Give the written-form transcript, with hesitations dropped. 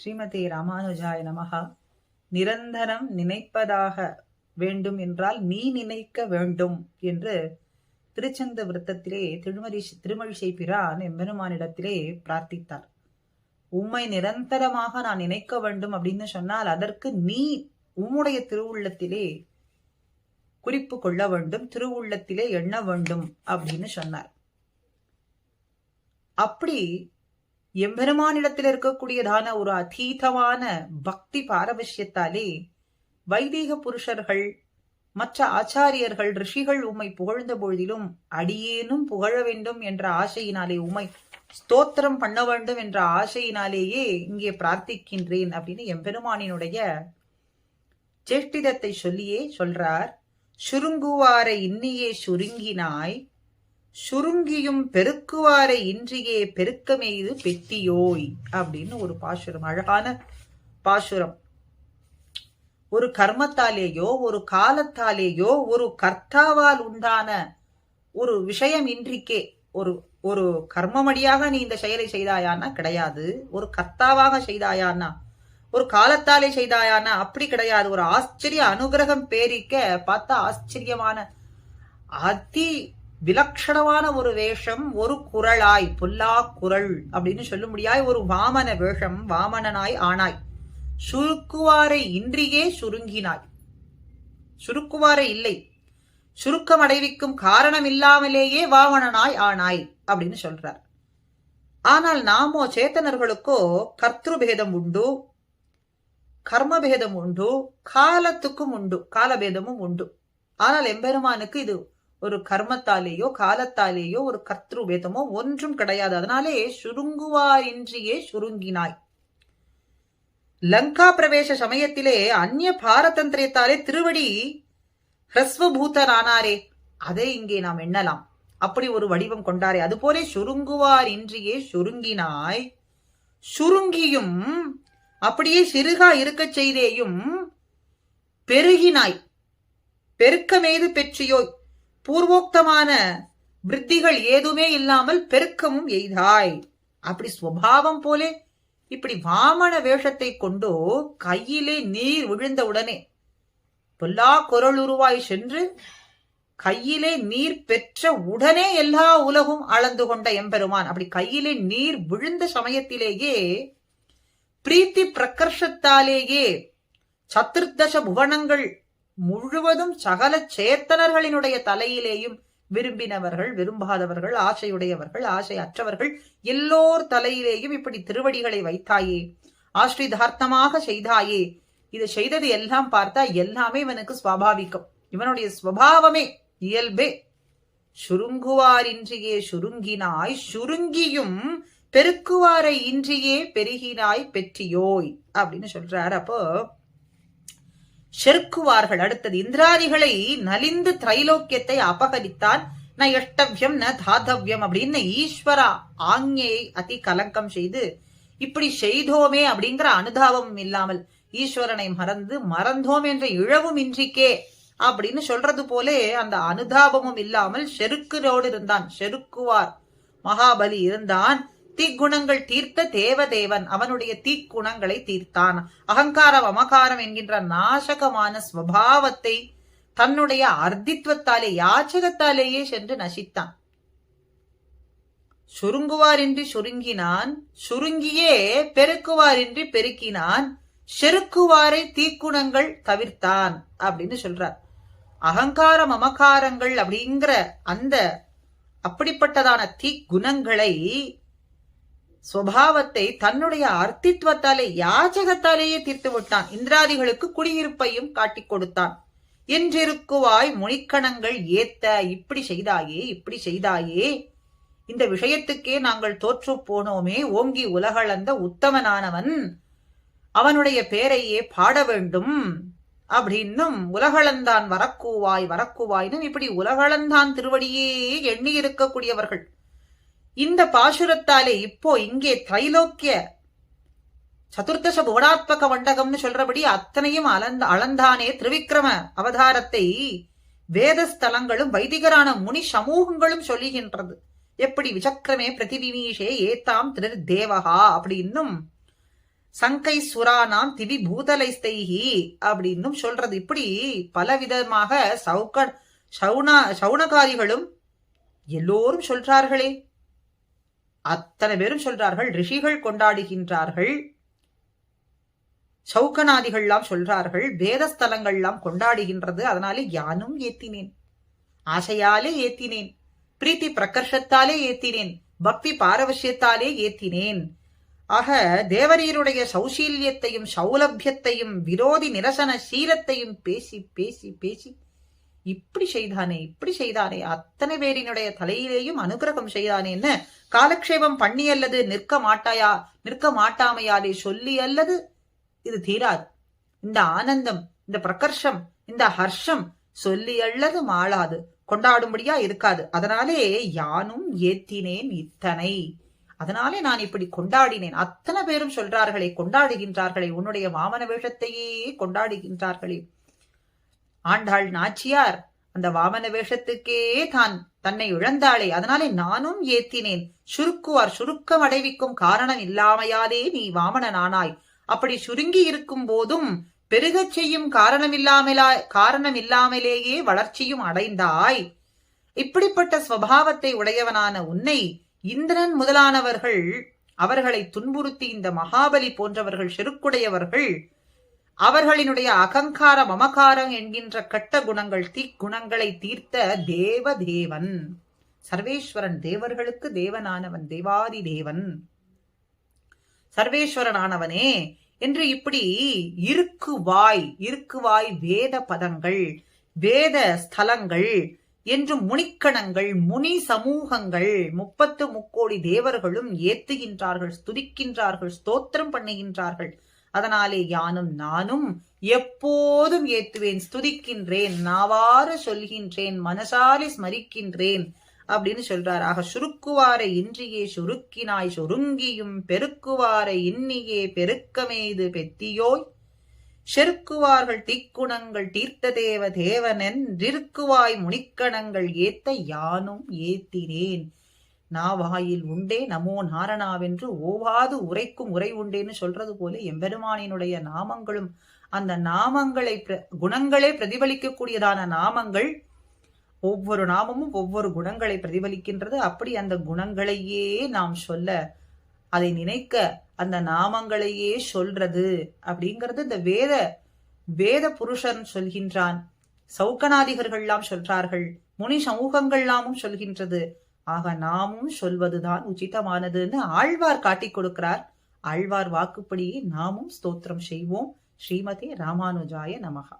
ஸ்ரீமதே ராமானுஜாய நமஹா. நிரந்தரம் நினைப்பதாக வேண்டும் என்றால் நீ நினைக்க வேண்டும் என்று திருச்சந்த விருத்தத்திலே திருமழிசை பிரான் எம்பெருமானிடத்திலே பிரார்த்தித்தார். உம்மை நிரந்தரமாக நான் நினைக்க வேண்டும் அப்படின்னு சொன்னால் அதற்கு நீ உம்முடைய திருவுள்ளத்திலே குறிப்பு கொள்ள வேண்டும், திருவுள்ளத்திலே எண்ண வேண்டும் அப்படின்னு சொன்னார். அப்படி எம்பெருமானிடத்தில் இருக்கக்கூடியதான ஒரு அதீதமான பக்தி பாரவசியத்தாலே வைதீக புருஷர்கள் மற்ற ஆச்சாரியர்கள் ரிஷிகள் உம்மை புகழ்ந்த பொழுதிலும் அடியேனும் புகழ வேண்டும் என்ற ஆசையினாலே உம்மை ஸ்தோத்திரம் பண்ண வேண்டும் என்ற ஆசையினாலேயே இங்கே பிரார்த்திக்கின்றேன் அப்படின்னு எம்பெருமானினுடைய சேஷ்டிதத்தை சொல்லியே சொல்றார். சுருங்குவாரை இன்னியே சுருங்கினாய், சுருங்கியும் பெருக்குவாரை இன்றியே பெருக்கமெய்து பெத்தியோய் அப்படின்னு ஒரு பாசுரம், அழகான பாசுரம். ஒரு கர்மத்தாலேயோ ஒரு காலத்தாலேயோ ஒரு கர்த்தாவால் உண்டான ஒரு விஷயம் இன்றிக்கே ஒரு ஒரு கர்மமடியாக நீ இந்த செயலை செய்தாயானா கிடையாது, ஒரு கர்த்தாவாக செய்தாயானா, ஒரு காலத்தாலே செய்தாயானா அப்படி கிடையாது. ஒரு ஆச்சரிய அனுகிரகம் பேரிக்க பார்த்தா ஆச்சரியமான அதி விலட்சணமான ஒரு வேஷம், ஒரு குரலாய் பொல்லா குரல் அப்படின்னு சொல்ல முடியாய் ஒரு வாமன வேஷம், வாமனனாய் ஆனாய். சுருக்குவாரை இன்றியே சுருங்கினாய், சுருக்குவாரை இல்லை, சுருக்கம் அடைவிக்கும் காரணம் இல்லாமலேயே வாமனனாய் ஆனாய் அப்படின்னு சொல்றார். ஆனால் நாமோ சேத்தனர்களுக்கோ கர்த்திருபேதம் உண்டு, கர்மபேதம் உண்டு, காலத்துக்கும் உண்டு, காலபேதமும் உண்டு. ஆனால் எம்பெருமானுக்கு இது ஒரு கர்மத்தாலேயோ காலத்தாலேயோ ஒரு கர்த்திருபேதமோ ஒன்றும் கிடையாது. அதனாலே சுருங்குவாரின்றியே சுருங்கினாய். லங்கா பிரவேச சமயத்திலே அந்நிய பாரதந்திரியத்தாலே திருவடி ஹ்ரஸ்வபூதரானாரே, அதை இங்கே நாம் எண்ணலாம். அப்படி ஒரு வடிவம் கொண்டாரே, அதுபோலே சுருங்குவார் இன்றியே சுருங்கினாய், சுருங்கியும் அப்படியே சிறுகா இருக்க செய்தேயும் பெருகினாய், பெருக்கமேது பெற்றியோய், பூர்வோக்தமான விருத்திகள் ஏதுமே இல்லாமல் பெருக்கமும் எய்தாய். அப்படி ஸ்வபாவம் போலே இப்படி வாமன வேஷத்தை கொண்டோ கையிலே நீர் விழுந்த உடனே பொல்லா குரலுருவாய் சென்று கையிலே நீர் பெற்ற உடனே எல்லா உலகும் அளந்து கொண்ட எம்பெருமான். அப்படி கையிலே நீர் விழுந்த சமயத்திலேயே பிரீத்தி பிரகர்ஷத்தாலேயே சத்துர்தச புவனங்கள் முழுவதும் சகல சேத்தனர்களினுடைய தலையிலேயும் விரும்பினவர்கள் விரும்பாதவர்கள் ஆசையுடையவர்கள் ஆசை அற்றவர்கள் எல்லோர் தலையிலேயும் இப்படி திருவடிகளை வைத்தாயே, ஆஸ்ரிதார்த்தமாக செய்தாயே. இது செய்தது எல்லாம் பார்த்தா எல்லாமே இவனுக்கு சுவாபாவிகம், இவனுடைய ஸ்வபாவமே இயல்பே. சுருங்குவாரின்றியே சுருங்கினாய், சுருங்கியும் பெருக்குவாரை இன்றியே பெருகினாய் பெற்றியோய் அப்படின்னு சொல்றார். அப்போ செருக்குவார்கள். அடுத்தது இந்திராதிகளை நலிந்து திரைலோக்கியத்தை அபகரித்தான். ந எஷ்டவ்யம் ந தாதவ்யம் அப்படின்னு ஈஸ்வர ஆங்ஞையை அதி கலங்கம் செய்து இப்படி செய்தோமே அப்படிங்கிற அனுதாபம் இல்லாமல் ஈஸ்வரனை மறந்தோம் என்ற இழவும் இன்றிக்கே அப்படின்னு சொல்றது போலே அந்த அனுதாபமும் இல்லாமல் செருக்குரோடு இருந்தான். செருக்குவார் மகாபலி இருந்தான். தீக்குணங்கள் தீர்த்த தேவதேவன் அவனுடைய தீக்குணங்களை தீர்த்தான். அகங்காரம் அமகாரம் என்கின்ற நாசகமான ஸ்வபாவத்தை தன்னுடைய அர்த்தித்வத்தாலே யாச்சகத்தாலேயே சென்று நசித்தான். சுருங்குவாரின்றி சுருங்கினான், சுருங்கியே பெருக்குவாரின்றி பெருக்கினான், செருக்குவாரை தீக்குணங்கள் தவிர்த்தான் அப்படின்னு சொல்றார். அகங்காரம் அமகாரங்கள் அப்படிங்கிற அந்த அப்படிப்பட்டதான தீக்குணங்களை சுபாவத்தை தன்னுடைய அர்த்தித்வத்தாலே யாச்சகத்தாலேயே தீர்த்து விட்டான். இந்திராதிகளுக்கு குடியிருப்பையும் காட்டிக் கொடுத்தான். என்றிருக்குவாய் முனிக்கணங்கள் ஏத்த, இப்படி செய்தாயே இப்படி செய்தாயே, இந்த விஷயத்துக்கே நாங்கள் தோற்று போனோமே, ஓங்கி உலகளந்த உத்தமனானவன் அவனுடைய பேரையே பாட வேண்டும் அப்படின்னும் உலகளந்தான் வரக்கூவாய் வரக்கூவாயினும் இப்படி உலகளந்தான் திருவடியே எண்ணி இருக்கக்கூடியவர்கள். இந்த பாசுரத்தாலே இப்போ இங்கே திரைலோக்கிய சதுர்தச புவனாத்மக வண்டகம்னு சொல்றபடி அத்தனையும் அளந்தானே திருவிக்ரம அவதாரத்தை வேதஸ்தலங்களும் வைதிகரான முனி சமூகங்களும் சங்கை சுரானாம் திவி பூதலைஸ்தைஹி அப்படின்னும் சொல்றது. இப்படி பலவிதமாக சவுனகாதிகளும் எல்லோரும் சொல்றார்களே, அத்தனை பேரும் சொல்றார்கள். ரிஷிகள் கொண்டாடுகின்றார்கள், சௌக்கநாதிகள்லாம் சொல்றார்கள், வேதஸ்தலங்கள்லாம் கொண்டாடுகின்றது. அதனாலே யானும் ஏத்தினேன், ஆசையாலே ஏத்தினேன், பிரீத்தி பிரகர்ஷத்தாலே ஏத்தினேன், பக்தி பாரவசியத்தாலே ஏத்தினேன். ஆக தேவரீருடைய சௌசீல்யத்தையும் சௌலபியத்தையும் விரோதி நிரசன சீலத்தையும் பேசி பேசி பேசி இப்படி செய்தானே இப்படி செய்தானே, அத்தனை பேரினுடைய தலையிலேயும் அனுகிரகம் செய்தானேன்னு காலக்ஷேபம் பண்ணி அல்லது நிற்க மாட்டாமையாலே சொல்லி அல்லது இது தீராது. இந்த ஆனந்தம், இந்த பிரகர்ஷம், இந்த ஹர்ஷம் சொல்லி அல்லது மாளாது, கொண்டாடும்படியா இருக்காது. அதனாலே யானும் ஏத்தினேன் இத்தனை, அதனாலே நான் இப்படி கொண்டாடினேன். அத்தனை பேரும் சொல்றார்களே, கொண்டாடுகின்றார்களே, உன்னுடைய வாமன வேஷத்தையே கொண்டாடுகின்றார்களே. ஆண்டாள் நாச்சியார் அந்த வாமன வேஷத்துக்கே தன்னை இழந்தாளே, அதனாலே நானும் ஏத்தினேன். சுருக்குவார், சுருக்கம் அடைவிக்கும் காரணம் இல்லாமையாலே நீ வாமனனானாய். அப்படி சுருங்கி இருக்கும் போதும் பெருகச் செய்யும் காரணமில்லாமலேயே வளர்ச்சியும் அடைந்தாய். இப்படிப்பட்ட ஸ்வபாவத்தை உடையவனான உன்னை இந்திரன் முதலானவர்கள் அவர்களை துன்புறுத்தி இந்த மகாபலி போன்றவர்கள் செருக்குடையவர்கள் அவர்களினுடைய அகங்கார மமகாரம் என்கின்ற கட்ட குணங்கள் தீக்குணங்களை தீர்த்த தேவதேவன் சர்வேஸ்வரன், தேவர்களுக்கு தேவனானவன், தேவாதி தேவன் சர்வேஸ்வரனானவனே என்று இப்படி இருக்குவாய் வேத பதங்கள், வேத ஸ்தலங்கள் என்று முனிக்கணங்கள், முனி சமூகங்கள் 33 தேவர்களும் ஏத்துகின்றார்கள், ஸ்துதிக்கின்றார்கள், ஸ்தோத்திரம் பண்ணுகின்றார்கள். அதனாலே யானும் நானும் எப்போதும் ஏத்துவேன், ஸ்துதிக்கின்றேன், நாவார சொல்கின்றேன், மனசாலே ஸ்மரிக்கின்றேன் அப்படின்னு சொல்றார். ஆக சுருக்குவாரை இன்றியே சுருக்கினாய், சுருங்கியும் பெருக்குவாரை இன்னியே பெருக்கமேது பெத்தியோய், செருக்குவார்கள் தீக்குணங்கள் தீர்த்த தேவ தேவனென்றிருக்குவாய் முனிக்கணங்கள் ஏத்த யானும் ஏத்தினேன். நாவாயில் உண்டே நமோ நாரணாவென்று ஓவாது உரைக்கும் உரை உண்டேன்னு சொல்றது போல எம்பெருமானினுடைய நாமங்களும் அந்த நாமங்களை குணங்களே பிரதிபலிக்கக்கூடியதான நாமங்கள், ஒவ்வொரு நாமமும் ஒவ்வொரு குணங்களை பிரதிபலிக்கின்றது. அப்படி அந்த குணங்களையே நாம் சொல்ல, அதை நினைக்க, அந்த நாமங்களையே சொல்றது அப்படிங்கிறது இந்த வேத புருஷன் சொல்கின்றான். சௌக்கநாதிகர்கள்லாம் சொல்றார்கள், முனி சமூகங்கள்லாமும் சொல்கின்றது. ஆக நாமும் சொல்வதுதான் உச்சிதமானதுன்னு ஆழ்வார் காட்டிக் கொடுக்கிறார். ஆழ்வார் வாக்குப்படியே நாமும் ஸ்தோத்திரம் செய்வோம். ஸ்ரீமதே ராமானுஜாய நமஹா.